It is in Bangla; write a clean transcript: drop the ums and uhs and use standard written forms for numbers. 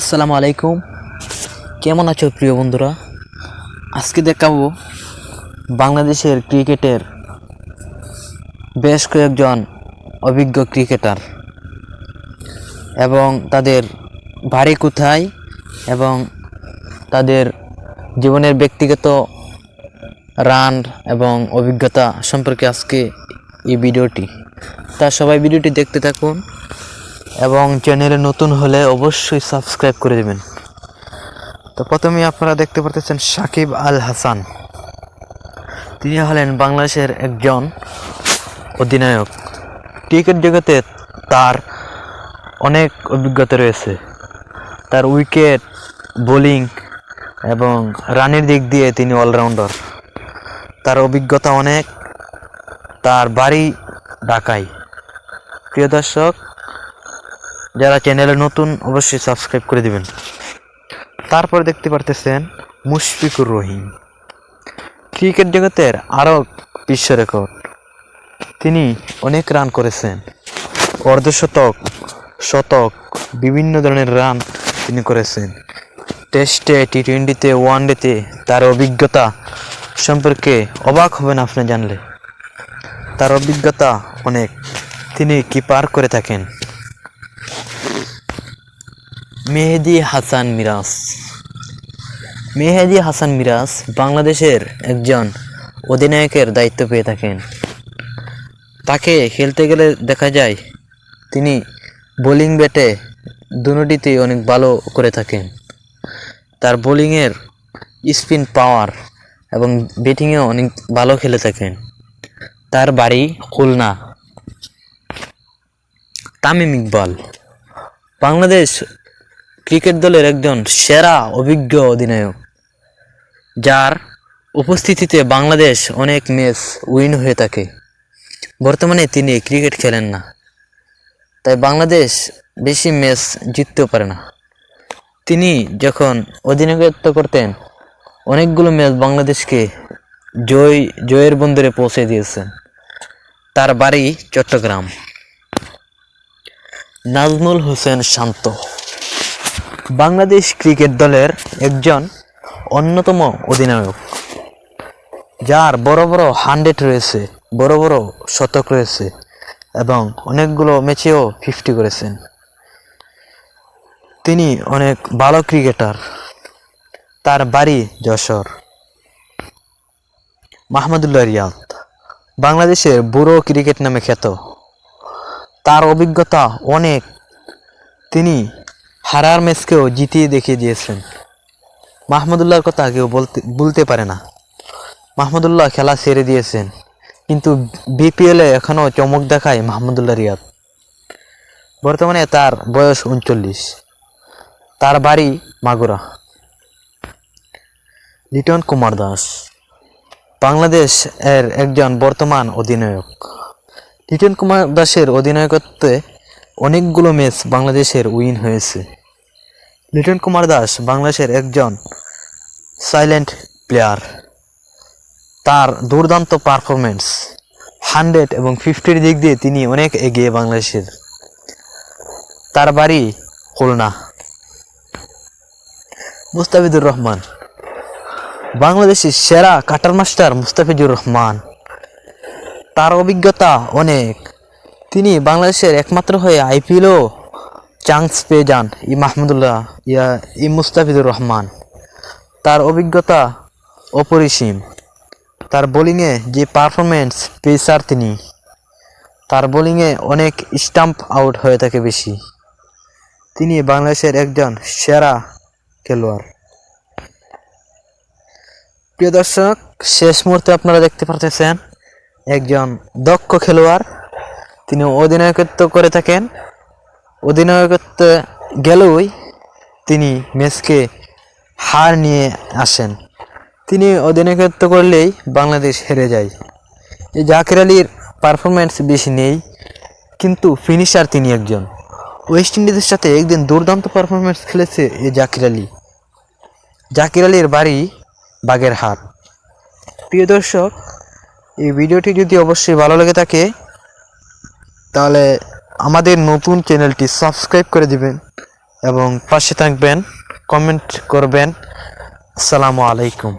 আসসালামু আলাইকুম। কেমন আছো প্রিয় বন্ধুরা? আজকে দেখাবো বাংলাদেশের ক্রিকেটের বেশ কয়েকজন অভিজ্ঞ ক্রিকেটার এবং তাদের বাড়ি কোথায় এবং তাদের জীবনের ব্যক্তিগত রান এবং অভিজ্ঞতা সম্পর্কে আজকে এই ভিডিওটি। তা সবাই ভিডিওটি দেখতে থাকুন এবং চ্যানেলে নতুন হলে অবশ্যই সাবস্ক্রাইব করে দেবেন। তো প্রথমেই আপনারা দেখতে পাচ্ছেন সাকিব আল হাসান। তিনি হলেন বাংলাদেশের একজন অধিনায়ক। ক্রিকেট জগতে তার অনেক অভিজ্ঞতা রয়েছে। তার উইকেট, বোলিং এবং রানের দিক দিয়ে তিনি অলরাউন্ডার। তার অভিজ্ঞতা অনেক। তার বাড়ি ঢাকায়। প্রিয় দর্শক, যারা চ্যানেলে নতুন অবশ্যই সাবস্ক্রাইব করে দিবেন। তারপর দেখতে পারতেছেন মুশফিকুর রহিম। ক্রিকেট জগতের আরও বিশ্ব রেকর্ড। তিনি অনেক রান করেছেন, অর্ধশতক, শতক, বিভিন্ন ধরনের রান তিনি করেছেন। টেস্টে, টি-20-তে, ওয়ানডেতে তার অভিজ্ঞতা সম্পর্কে অবাক হবেন আপনি জানলে। তার অভিজ্ঞতা অনেক। তিনি কিপার করে থাকেন। মেহেদী হাসান মিরাজ। মেহেদী হাসান মিরাজ বাংলাদেশের একজন অধিনায়কের দায়িত্ব পেয়ে থাকেন। তাকে খেলতে গেলে দেখা যায় তিনি বোলিং ব্যাটে দুটিতেই অনেক ভালো করে থাকেন। তার বোলিংয়ের স্পিন পাওয়ার এবং ব্যাটিংয়েও অনেক ভালো খেলে থাকেন। তার বাড়ি খুলনা। তামিম ইকবাল বাংলাদেশ ক্রিকেট দলের একজন সেরা অভিজ্ঞ অধিনায়ক, যার উপস্থিতিতে বাংলাদেশ অনেক ম্যাচ উইন হয়ে থাকে। বর্তমানে তিনি ক্রিকেট খেলেন না, তাই বাংলাদেশ বেশি ম্যাচ জিততেও পারে না। তিনি যখন অধিনায়কত্ব করতেন অনেকগুলো ম্যাচ বাংলাদেশকে জয়ের বন্দরে পৌঁছে দিয়েছেন। তার বাড়ি চট্টগ্রাম। নাজমুল হোসেন শান্ত বাংলাদেশ ক্রিকেট দলের একজন অন্যতম অধিনায়ক, যার বড় বড় 100 রয়েছে, বড় বড় শতক রয়েছে এবং অনেকগুলো ম্যাচেও 50 করেছেন। তিনি অনেক ভালো ক্রিকেটার। তার বাড়ি যশোর। মাহমুদুল্লাহ রিয়াদ বাংলাদেশের বুড়ো ক্রিকেট নামে খ্যাত। তার অভিজ্ঞতা অনেক। তিনি হারার ম্যাচকেও জিতিয়ে দেখিয়ে দিয়েছেন। মাহমুদুল্লাহর কথা কেউ বলতে পারে না। মাহমুদুল্লাহ খেলা ছেড়ে দিয়েছেন, কিন্তু বিপিএলে এখনও চমক দেখায় মাহমুদুল্লাহ রিয়াদ। বর্তমানে তার বয়স 39। তার বাড়ি মাগুরা। লিটন কুমার দাস বাংলাদেশ এর একজন বর্তমান অধিনায়ক। লিটন কুমার দাসের অধিনায়কত্বে অনেকগুলো ম্যাচ বাংলাদেশের উইন হয়েছে। লিটন কুমার দাস বাংলাদেশের একজন সাইলেন্ট প্লেয়ার। তার দুর্দান্ত পারফরমেন্স, 100 এবং 50 দিক দিয়ে তিনি অনেক এগিয়ে বাংলাদেশের। তার বাড়ি খুলনা। মুস্তাফিজুর রহমান বাংলাদেশের সেরা কাটার মাস্টার মুস্তাফিজুর রহমান। তার অভিজ্ঞতা অনেক। তিনি বাংলাদেশের একমাত্র হয়ে আইপিএলও চান্স পেয়ে যান মুস্তাফিজুর রহমান। তার অভিজ্ঞতা অপরিসীম। তার বোলিংয়ে যে পারফরমেন্স পেসার তিনি, তার বোলিংয়ে অনেক স্টাম্প আউট হয়ে থাকে বেশি। তিনি বাংলাদেশের একজন সেরা খেলোয়াড়। প্রিয় দর্শক, শেষ মুহূর্তে আপনারা দেখতে পাচ্ছেন একজন দক্ষ খেলোয়াড়। তিনি অধিনায়কত্ব করে থাকেন। অধিনায়কত্ব গেলেই তিনি ম্যাচকে হার নিয়ে আসেন। তিনি অধিনায়কত্ব করলেই বাংলাদেশ হেরে যায়। এই জাকির আলীর পারফরমেন্স বেশি নেই, কিন্তু ফিনিশার তিনি একজন। ওয়েস্ট ইন্ডিজের সাথে একদিন দুর্দান্ত পারফরমেন্স খেলেছে এই জাকির আলী। জাকির আলীর বাড়ি বাগেরহাট। প্রিয় দর্শক, এই ভিডিওটি যদি অবশ্যই ভালো লেগে থাকে তাহলে আমাদের নতুন চ্যানেলটি সাবস্ক্রাইব করে দিবেন এবং পাশে থাকবেন, কমেন্ট করবেন। আসসালামু আলাইকুম।